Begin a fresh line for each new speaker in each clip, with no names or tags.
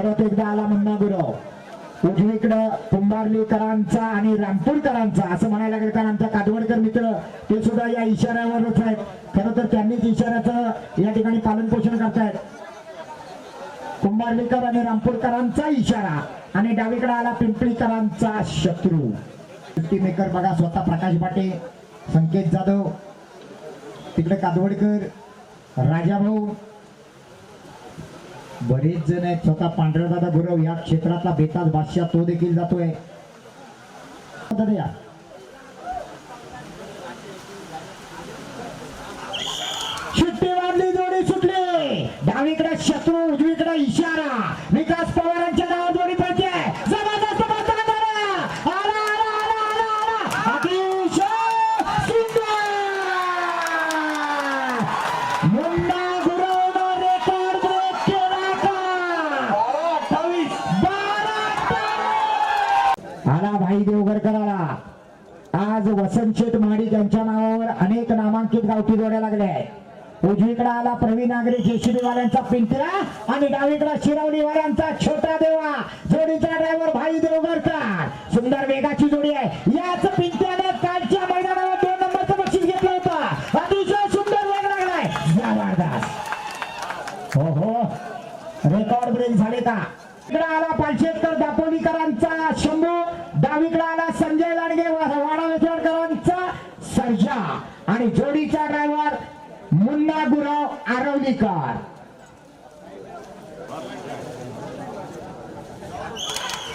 परत एकदा आला मुन्ना गुरव. उजवीकडं कुंभारलीकरांचा आणि रामपूरकरांचा असं म्हणायला लागेल, कारण आमचा कादवडकर मित्र ते सुद्धा या इशाऱ्यावरच आहेत. खरं तर त्यांनीच इशाऱ्याचं या ठिकाणी पालन पोषण करतायत. कुंभारलीकर आणि रामपूरकरांचा इशारा आणि डावीकडे आला पिंपळीकरांचा शत्रू. सुट्टी मेकर बघा स्वतः प्रकाश पाटे, संकेत जाधव, तिकडे कादवडकर, राजाभाऊ, बरेच जण आहेत. स्वतः पांढरदादा गुरव या क्षेत्रातला बेताज बादशाह तो देखील जातोय. शिट्टी वाजली, जोडी सुटली. डावीकडे शत्रू, उजवीकडे इशारा. विकास पवारांच्या नावा जोडी पडते. जबरदस्त भाई देवगडकराला आज वसंत शेठ महाडिक यांच्या नावावर अनेक नामांकित गावठी जोड्या लागल्या आहेत. उजवीकडे आला प्रवीण नागरे जेसीबीवाल्यांचा पिंटरा आणि डावीकडे शिरवलीवाल्यांचा छोटा देवा. जोडीचा ड्रायव्हर भाई देवगडकर. सुंदर वेगाची जोडी आहे. याच पिंट्याने कालच्या मैदानावर 2 नंबरचं बक्षीस घेतलं होतं. अतिशय सुंदर वेग लागलाय. जबरदस्त. हो हो, रेकॉर्ड ब्रेक झाले का? इकडे आला पालशेतकर दापोलीकरांचा शंभू. डावीकडे आला संजय लाडगे वाडा वेचवाडकरांचा सर्जा आणि जोडीचा ड्रायव्हर मुन्ना गुरव आरवलीकर.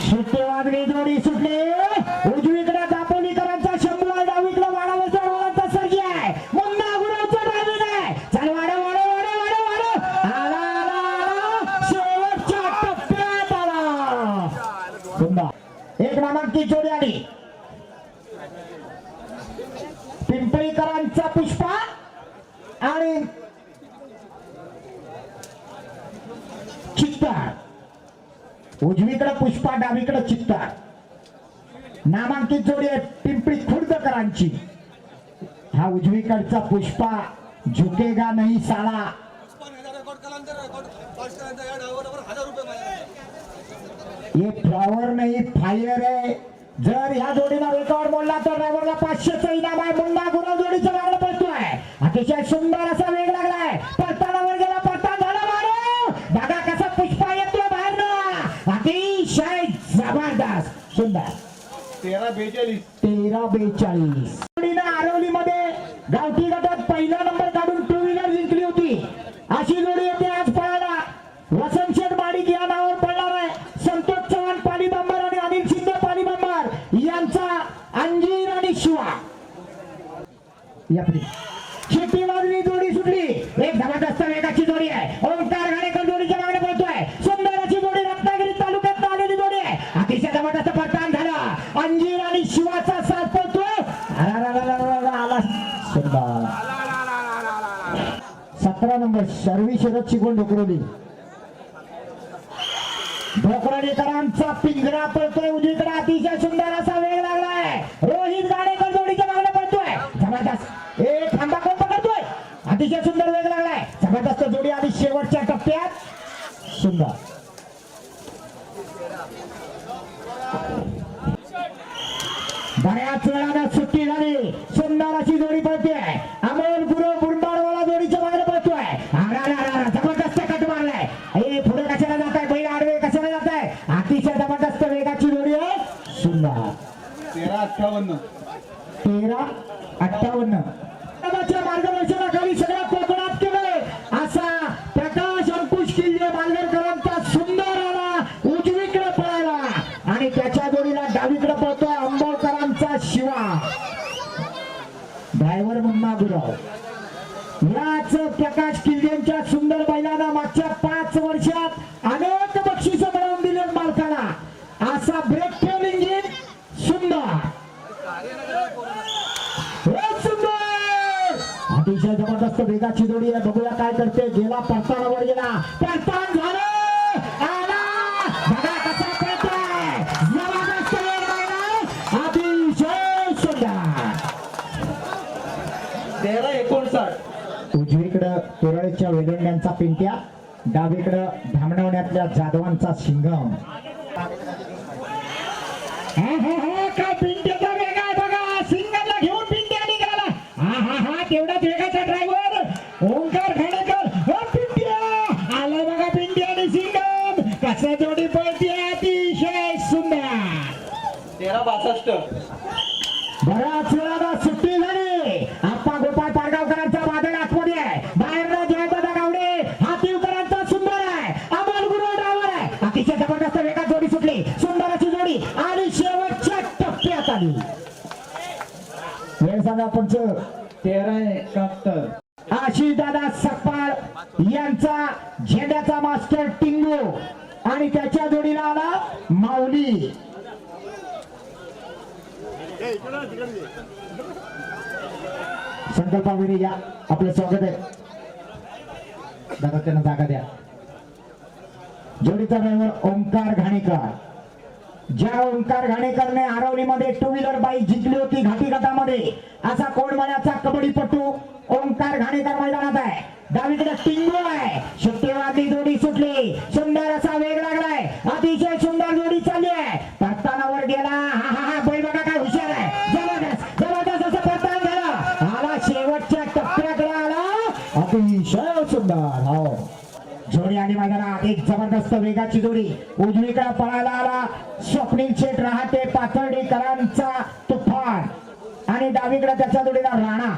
शिट्टी वाजली, जोडी सुटली. उजवीकडे दापोलीकरांचा शंभू आहे, डावीकडे वाडा वेचवाडकरांचा सर्जा आहे. मुन्ना गुरवचा ड्रायव्हर आहे. चल वाडा वाडा वाडा वाडा वाडा आला आला शेवटच्या टप्प्यात आला. सुंदर एक नामांकित जोडी आली. पिंपळीकरांचा पुष्पा आणि चित्तार. उजवीकडे पुष्पा, डावीकडे चित्तार. नामांकित जोडी आहे पिंपळी खुर्दकरांची. हा उजवीकडचा पुष्पा झुकेगा नहीं साला. ये फ्लॉवर नाही फायर आहे. जर ह्या जोडीला रेकॉर्ड मोडला तर ड्रायव्हरला 500चं इनाम आहे. मुन्ना गुरव जोडीच्या मागे पळतोय. अतिशय सुंदर असा वेग लागलाय. पळताना वर गेला, पळताना झाला मारो. बघा कसा पुष्पा येतोय बाहेर ना. अतिशय जबरदस्त सुंदर. 13-42 जोडीनं आरवलीमध्ये गावठी गटात पहिला नंबर काढून 2 व्हीलर जिंकली होती. अशी जोडी येते आज पळायला. वसंत शेठ महाडिक या नावावर पडणार आहे. संतोष चव्हाण पाली बंबार आणि अनिल शिंदे पाली बंबार यांचा अंजीर आणि शिवा. शिट्टी वाजली, जोडी सुटली. एक जबरदस्त वेगाची जोडी आहे. ओंकार घाणेकर जोडीच्या मागे पळतोय. सुंदर अशी जोडी रत्नागिरी तालुक्यात आलेली जोडी आहे. अतिशय जबरदस्त पडतान झाला. अंजीर आणि शिवाचा साथ पळतोय. आला सुंदर 17 नंबर शर्वी शरद शिकवून ढोकरवली. ढोकरडीकरांचा पिंजरा पळतोय. उजवीकडे अतिशय सुंदर असा वेग लागलाय. रोहित गाडेकर जोडीच्या मागे पळतोय. जबरदस्त. एक थांबा कोण पकडतोय. अतिशय सुंदर वेग लागलाय. जबरदस्त जोडी आली शेवटच्या टप्प्यात. सुंदर बऱ्याच वेळानं सुट्टी झाली. सुंदर अशी जोडी पळते. अमोल गुरु बुरबाडवाला जोडीच्या मागे पळतोय. जबरदस्त कट मारलाय. हे पुढे कशाला जात आहे, बैल आडवे कशाला जात आहे. अतिशय जबरदस्त वेगाची जोडी आहे. सुंदर 13-58 मार्गदर्शनाखाली सगळ्या कोकणात केले असा प्रकाश अंकुश किल्ले मालगरकरांचा सुंदर आला उजवीकडे पळायला आणि त्याच्या जोडीला डावीकडे पळतोय अंबोळकरांचा शिवा. ड्रायव्हर मुन्ना गुरव. याच प्रकाश किल्लेंच्या सुंदर बैलांना मागच्या 5 वर्षात अनेक बक्षिसं मिळवून दिले मालकाला. असा ब्रेक फेल इंजिन सुंदर. अतिशय जबरदस्त वेगाची जोडी आहे. बघूया काय करते. गेला पडताना वर गेला. पडतान झालं. आला बघा कसा पळतोय. जबरदस्त वेग लागला. अतिशय सुंदर.
13-59
उजवीकडे केरळच्या वेलंड्यांचा पिंट्या डावीकडं धामणवण्यातल्या जाधवांचा सिंगम. काय पिंट्याचा वेग आहे बघा, सिंगमला घेऊन पिंट्या निघाला. हा तेवढाच वेगाचा ड्रायव्हर ओंकार खांडेकर. पिंट्या आला बघा, पिंट्या आणि सिंगम कसा जोडी पळते, अतिशय सुंदर.
13-62.
बराच वेळा सुट्टी झाली. आप्पा गोपाळ पारगावकरांचा वादळ आतमध्ये आहे. बाहेरनं जयदादा गावडे हातीवकरांचा सुंदर आहे. अमोल गुरु ड्रायव्हर आहे. अतिशय जबरदस्त वेगात जोडी सुटली, सुंदर अशी जोडी आणि शेवटच्या टप्प्यात आली. वेळ सांगा पंच.
13-71.
आशिष दादा सकपाळ यांचा झेंड्याचा मास्टर टिंगू आणि त्याच्या जोडीला आला माऊली. संकल्पाविरी या, आपलं स्वागत आहे. दादा त्यांना जागा द्या. जोडीचा ड्रायव्हर ओंकार घाणेकर. ज्या ओंकार घाणेकरने आरवलीमध्ये 2 व्हीलर बाईक जिंकली होती घाटी गटामध्ये, असा कोंडमाळ्याचा कबड्डीपटू ओंकार घाणेकर मैदानात आहे. डावीकडे टिंगू आहे. शुट्टीवादी जोडी सुटली, सुंदर असा वेग लागलाय, अतिशय सुंदर जोडी चालली आहे. परतानावर गेला. हा बैल बघा काय हुशार आहे, जबरदस्त जबरदस्त असं परतान झालं. आला शेवटच्या टप्प्याकडे आला, अतिशय सुंदर. हो, जोडी आली मैदानात. एक जबरदस्त वेगाची जोडी. उजवीकडे पळायला आला स्वप्नील शेठ रहाटे पाथर्डीकरांचा तुफान आणि डावीकडे त्याच्या जोडीला राणा.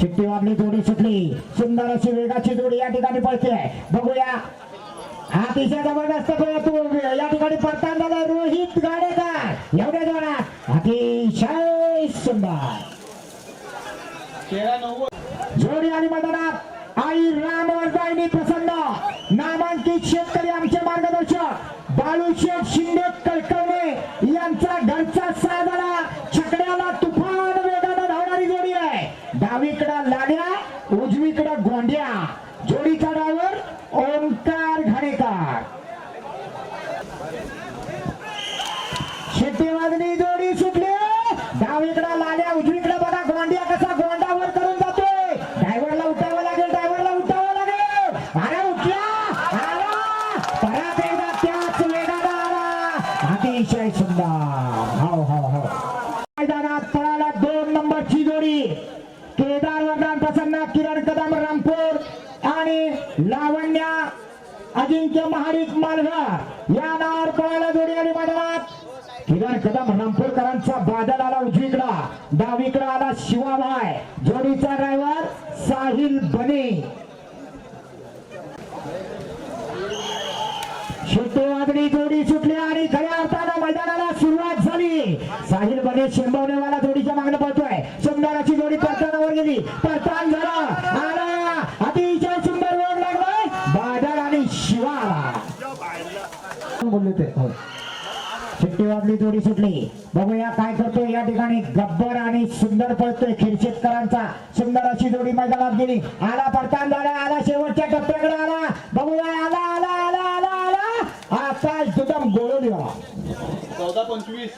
शिट्टी वाजली, जोडी सुटली, सुंदर अशी वेगाची जोडी या ठिकाणी पळते. बघूया, अतिशय जबरदस्त या ठिकाणी परतान झाला रोहित गाडेकर. एवढ्या जोरात अतिशय सुंदर
13-90.
जोडी आणि मैदानात. आई रामवर्धाईनी प्रसन्न, नामांकित शेतकरी आमचे मार्गदर्शक बाळूशेठ शिंदे कळकवणे यांचा घरचा साजरा. छकड्याला तुफान वेगानं धावणारी जोडी आहे. डावीकडा लाड्या, उजवीकडे गोंड्या. जोडीचा ड्रायव्हर ओंकार घाणेकर. शिट्टी वाजली, जोडी सुटली. डावीकडे लाड्या, उजवीकडे बघा गोंड्या कसा गोंडावर करून जातोय. ड्रायव्हरला उठावं लागेल, ड्रायव्हरला उठावं लागेल. अरे उठला, आला परत एकदा त्याच वेगाला आला. अतिशय सुंदर. हो मैदानात पळाला 2 नंबरची जोडी. केदार वर्धन प्रसन्न, किरण कदम रामपूर आणि लावण्या अजिंक्य महाडिक मालघर या नावावर पळाला जोडी आणि मैदानात. किरण कदम रामपूरकरांचा बादल आला उजवीकडा, डावीकडे आला शिवाभाई. जोडीचा ड्रायव्हर साहिल बने. शिट्टी वाजली, जोडी सुटली आणि खऱ्या अर्थानं मैदानाला सुरुवात झाली. साहिल बने शेंबवणेवाला जोडीच्या मागणं पळतोय. सुंदर अशी जोडी परतानावर गेली, परतान झाला, आला अतिशय सुंदर वेग लागलाय. बादल आणि शिवाला बोलले ते. शिट्टी वाजली, जोडी सुटली. बघूया काय करतोय या ठिकाणी गब्बर आणि सुंदर पळतोय खिरशेतकरांचा. सुंदर अशी जोडी मैदानात गेली, आला परतान झाला, आला शेवटच्या टप्प्याकडे आला. बघूया, आला आला आला आला आला आकाश दुदम गोळवली.
14-25.